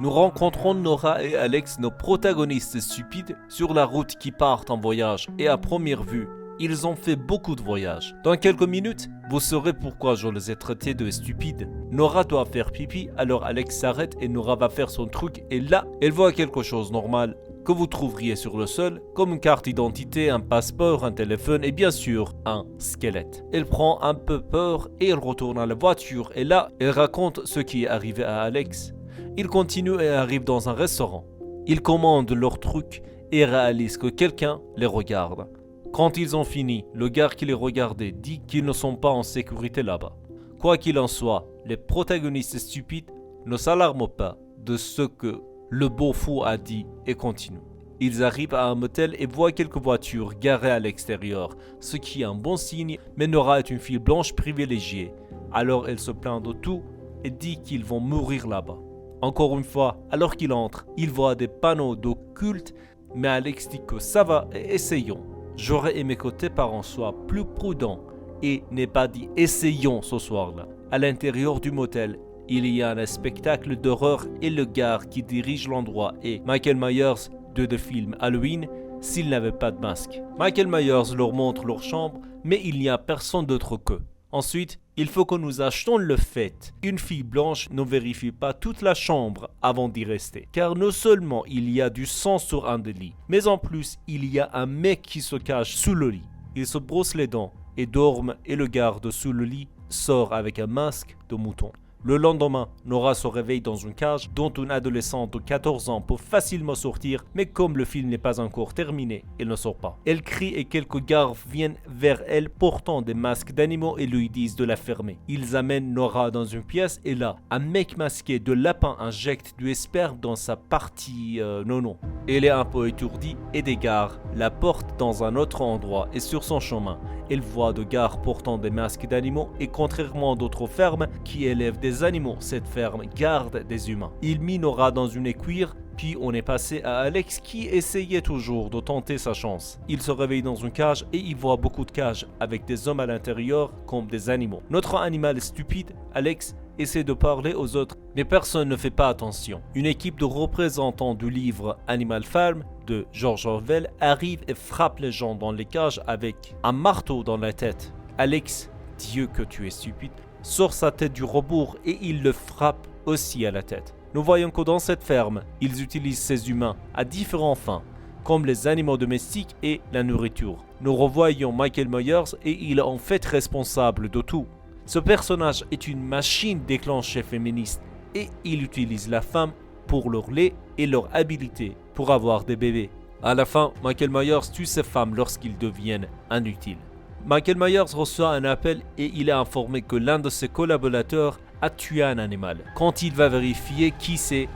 Nous rencontrons Nora et Alex, nos protagonistes stupides, sur la route qui partent en voyage et à première vue, ils ont fait beaucoup de voyages. Dans quelques minutes, vous saurez pourquoi je les ai traités de stupides. Nora doit faire pipi, alors Alex s'arrête et Nora va faire son truc et là, elle voit quelque chose normal que vous trouveriez sur le sol, comme une carte d'identité, un passeport, un téléphone et bien sûr, un squelette. Elle prend un peu peur et elle retourne à la voiture et là, elle raconte ce qui est arrivé à Alex. Ils continuent et arrivent dans un restaurant. Ils commandent leur truc et réalisent que quelqu'un les regarde. Quand ils ont fini, le gars qui les regardait dit qu'ils ne sont pas en sécurité là-bas. Quoi qu'il en soit, les protagonistes stupides ne s'alarment pas de ce que le beau fou a dit et continuent. Ils arrivent à un motel et voient quelques voitures garées à l'extérieur, ce qui est un bon signe, mais Nora est une fille blanche privilégiée. Alors elle se plaint de tout et dit qu'ils vont mourir là-bas. Encore une fois, alors qu'il entre, il voit des panneaux d'occulte, mais Alex dit que ça va et essayons. J'aurais aimé que tes parents soient plus prudents et n'aient pas dit essayons ce soir-là. À l'intérieur du motel, il y a un spectacle d'horreur et le gars qui dirige l'endroit est Michael Myers de le film Halloween s'il n'avait pas de masque. Michael Myers leur montre leur chambre, mais il n'y a personne d'autre qu'eux. Ensuite, il faut que nous achetions le fait. Une fille blanche ne vérifie pas toute la chambre avant d'y rester. Car non seulement il y a du sang sur un des lits, mais en plus il y a un mec qui se cache sous le lit. Il se brosse les dents et dorme et le garde sous le lit sort avec un masque de mouton. Le lendemain, Nora se réveille dans une cage dont une adolescente de 14 ans peut facilement sortir, mais comme le film n'est pas encore terminé, elle ne sort pas. Elle crie et quelques gardes viennent vers elle portant des masques d'animaux et lui disent de la fermer. Ils amènent Nora dans une pièce et là, un mec masqué de lapin injecte du sperme dans sa partie nono. Elle est un peu étourdie et des gardes la portent dans un autre endroit et sur son chemin, elle voit de gardes portant des masques d'animaux et contrairement à d'autres fermes qui élèvent des animaux, cette ferme garde des humains. Il mit Nora dans une écuire, puis on est passé à Alex qui essayait toujours de tenter sa chance. Il se réveille dans une cage et il voit beaucoup de cages avec des hommes à l'intérieur comme des animaux. Notre animal stupide, Alex, essaie de parler aux autres, mais personne ne fait pas attention. Une équipe de représentants du livre Animal Farm de George Orwell arrive et frappe les gens dans les cages avec un marteau dans la tête. Alex, Dieu que tu es stupide, sort sa tête du rebours et il le frappe aussi à la tête. Nous voyons que dans cette ferme, ils utilisent ces humains à différents fins, comme les animaux domestiques et la nourriture. Nous revoyons Michael Myers et il est en fait responsable de tout. Ce personnage est une machine déclenchée féministe et il utilise la femme pour leur lait et leur habilité pour avoir des bébés. À la fin, Michael Myers tue ces femmes lorsqu'ils deviennent inutiles. Michael Myers reçoit un appel et il est informé que l'un de ses collaborateurs a tué un animal. Quand il va vérifier qui c'est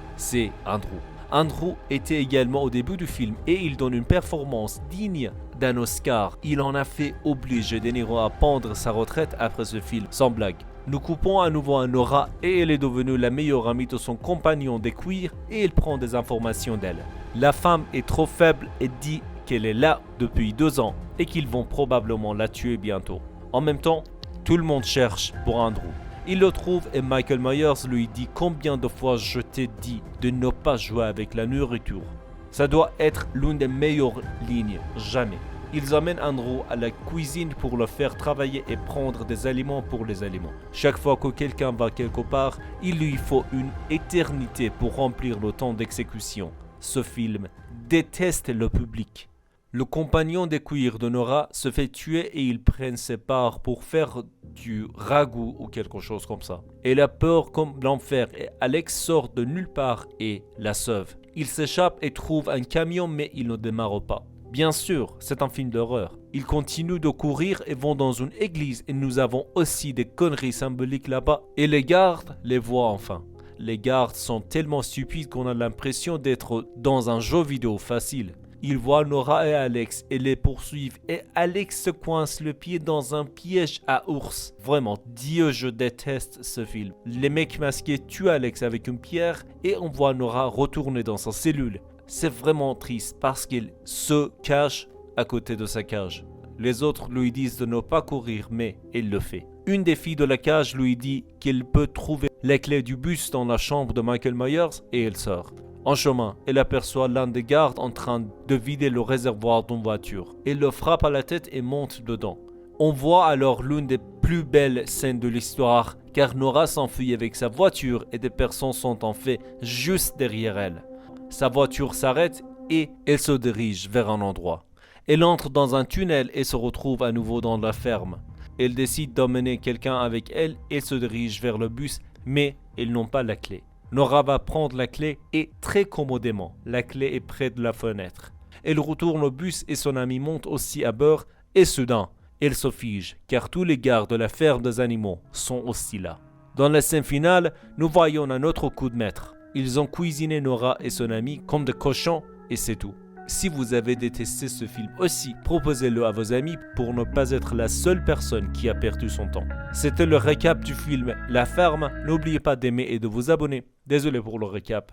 Andrew. Andrew était également au début du film et il donne une performance digne d'un Oscar. Il en a fait obliger De Niro à prendre sa retraite après ce film, sans blague. Nous coupons à nouveau à Nora et elle est devenue la meilleure amie de son compagnon des cuirs et il prend des informations d'elle. La femme est trop faible et dit qu'elle est là depuis 2 ans et qu'ils vont probablement la tuer bientôt. En même temps, tout le monde cherche pour Andrew. Il le trouve et Michael Myers lui dit combien de fois je t'ai dit de ne pas jouer avec la nourriture. Ça doit être l'une des meilleures lignes, jamais. Ils amènent Andrew à la cuisine pour le faire travailler et prendre des aliments pour les aliments. Chaque fois que quelqu'un va quelque part, il lui faut une éternité pour remplir le temps d'exécution. Ce film déteste le public. Le compagnon des cuirs de Nora se fait tuer et ils prennent ses parts pour faire du ragoût ou quelque chose comme ça. Elle a peur comme l'enfer et Alex sort de nulle part et la sauve. Il s'échappe et trouve un camion mais il ne démarre pas. Bien sûr, c'est un film d'horreur. Ils continuent de courir et vont dans une église et nous avons aussi des conneries symboliques là-bas et les gardes les voient enfin. Les gardes sont tellement stupides qu'on a l'impression d'être dans un jeu vidéo facile. Ils voient Nora et Alex et les poursuivent et Alex se coince le pied dans un piège à ours. Vraiment, Dieu, je déteste ce film. Les mecs masqués tuent Alex avec une pierre et on voit Nora retourner dans sa cellule. C'est vraiment triste parce qu'il se cache à côté de sa cage. Les autres lui disent de ne pas courir mais il le fait. Une des filles de la cage lui dit qu'elle peut trouver les clés du bus dans la chambre de Michael Myers et elle sort. En chemin, elle aperçoit l'un des gardes en train de vider le réservoir d'une voiture. Elle le frappe à la tête et monte dedans. On voit alors l'une des plus belles scènes de l'histoire, car Nora s'enfuit avec sa voiture et des personnes sont en fait juste derrière elle. Sa voiture s'arrête et elle se dirige vers un endroit. Elle entre dans un tunnel et se retrouve à nouveau dans la ferme. Elle décide d'emmener quelqu'un avec elle et se dirige vers le bus, mais ils n'ont pas la clé. Nora va prendre la clé et très commodément, la clé est près de la fenêtre. Elle retourne au bus et son ami monte aussi à bord et soudain, elle se fige car tous les gardes de la ferme des animaux sont aussi là. Dans la scène finale, nous voyons un autre coup de maître. Ils ont cuisiné Nora et son ami comme des cochons et c'est tout. Si vous avez détesté ce film aussi, proposez-le à vos amis pour ne pas être la seule personne qui a perdu son temps. C'était le récap du film La Ferme. N'oubliez pas d'aimer et de vous abonner. Désolé pour le récap.